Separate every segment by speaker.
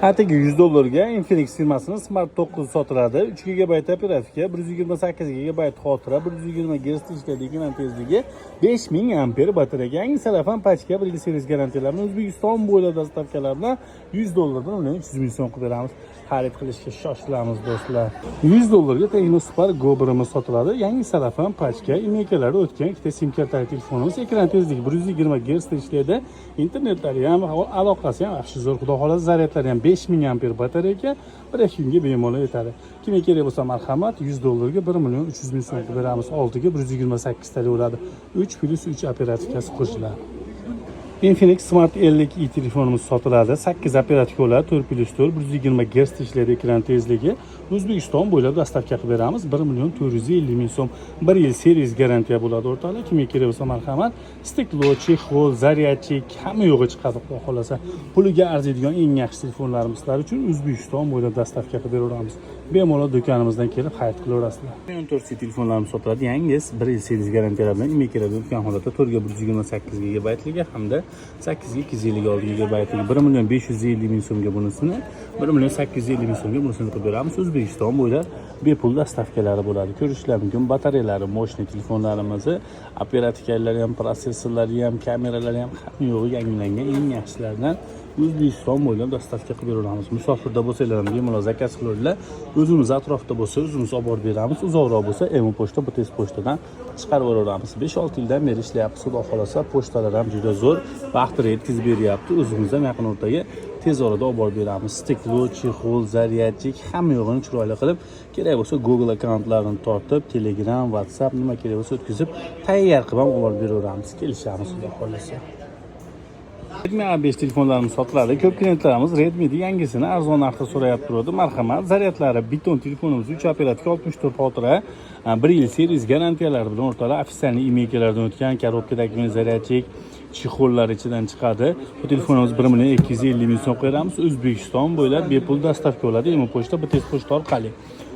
Speaker 1: Atigi $100 ga Infinix firmasining Smart 9 sotiladi. 3 GB operatika, 128 GB xotira, 120 Hz ishlaydigan tezligi, 5000 ampere batareya. Yangi salafan pachka 1 yil series garantiyalarini O'zbekiston bo'ylab dostavkalar bilan $100 dan uni 300 ming so'm qilib beramiz. Xarid qilishga shoshilamiz do'stlar. $100 ga Technospar Go birimiz sotiladi. Yangi salafan pachka, imekalar o'tgan ikkita sim kartali telefonimiz, ekran tezligi 120 Hz ishlaydi. Internetlari ham, aloqasi ham yaxshi zo'r. Xudo xohlasa zaryadlari ham 5000 ampere batareya 1 kunga bemalol yetadi. Kimga kerak bo'lsa marhamat, $100 ga 1 million 300 ming so'm qilib beramiz. 6 ga 128 tali bo'ladi. 3+3 operatikasi qo'shiladi. Infinix Smart 50i telefonimiz sotiladi. 8 operatika bo'ladi, 4+4, 120 Hz ishlaydi ekran tezligi. O'zbekiston bo'ylab dostavka qilib beramiz. 1 million 450 ming so'm. 1 yil series garantiya bo'ladi o'rtoqlar. Kimga kerak bo'lsa marhamat, stiklo, chexol, zaryadchik hamma yo'g'i chiqadi xudo xolasa. Puliga arziydigan eng yaxshi telefonlarimiz sizlar uchun O'zbekiston bo'ylab dostavka qilib beraveramiz. Bemalol do'konimizdan kelib xarid qilaverasizlar. 14 telefonlarimiz sotiladi. Yangisi 1 yil series garantiyalar bilan imekalar o'tgan holatda 4 ga 128 GB hamda 8 ga 256 GB 1 million 550 ming so'mga bunisini, 1 million 850 ming so'mga bunisini qilib beramiz. O'zbekiston bo'ylab bepul dostavkalari bo'ladi. Ko'rishlar mumkin. Batareyalari, moshina telefonlarimizni, operatikalarlari ham, prosessorlari ham, kameralari ham hamma yo'g'i yangilangan eng yaxshilardan O'zbekiston bo'ylab dostavka qilib beramiz. Musofirda bo'lsanglar ham bemalol zakaz qilaveringlar. O'zimiz atrofda bo'lsa, o'zimiz olib borib beramiz. Uzoqroq bo'lsa, Emo pochta, BTS pochtadan chiqarib yuboramiz. 5-6 yildan beri ishlayapmiz. Xudo xolasa, pochtalar ham juda zo'r, vaqtida yetkazib beryapti. O'zimiz ham yaqin o'rtaga tez orada olib borib beramiz. Stiklo, chexol, zaryadchik hamma yo'g'ini chiroyli qilib, kerak bo'lsa Google akkauntlarini tortib, Telegram, WhatsApp nima kerak bo'lsa o'tkazib, tayyor qilib ham olib borib beraveramiz. Kelishamiz xudo xolasa. Redmi A5 telefonlarimiz sotiladi. Ko'p klientlarimiz Redmi yangisini arzon narxda so'rayapti turadi. Marhamat, zaryadlari biton telefonimiz 3 operatika 64 xotira, 1 yil series garantiyalari bilan o'rtalar ofitsial imekalardan o'tgan korobkadagi zaryadchik chexollar ichidan chiqadi. Bu telefonimiz 1 million 250 ming so'm qo'yamiz. O'zbekiston bo'ylab bepul dostavka bo'ladi. Emo pochta, BTS pochta orqali.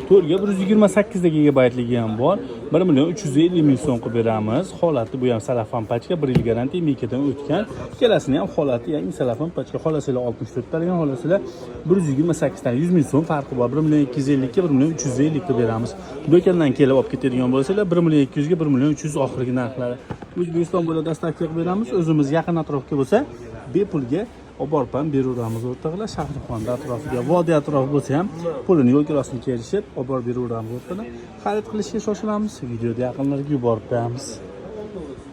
Speaker 1: 4 ga 128 GB ham bor. 1 million 350 ming so'm qilib beramiz. Holati bu ham salafan pachka, 1 yil garantiya imekadan o'tgan. Ikkalasini ham holati yangi salafan pachka. Xolasizlar 64 talik, xolasizlar 128 talik 100 ming so'm farqi bor. 1 million 250 ga 1 million 350 qilib beramiz. Do'kondan kelib olib ketadigan bo'lsalar 1 million 200 ga 1 million 300 oxirgi narxlari. O'zbekiston bo'ylab dostavka qilib beramiz. O'zimiz yaqin atrofga bo'lsa, bepulga olib borib ham beraveramiz o'rtoqlar. Shahrixonda atrofiga, vodiy atrofi bo'lsa ham pulini yo'l kirosini kelishib olib borib beraveramiz o'rtoqlar. Xarid qilishga shoshilamiz. Videoda yaqinlarga yuborib beramiz.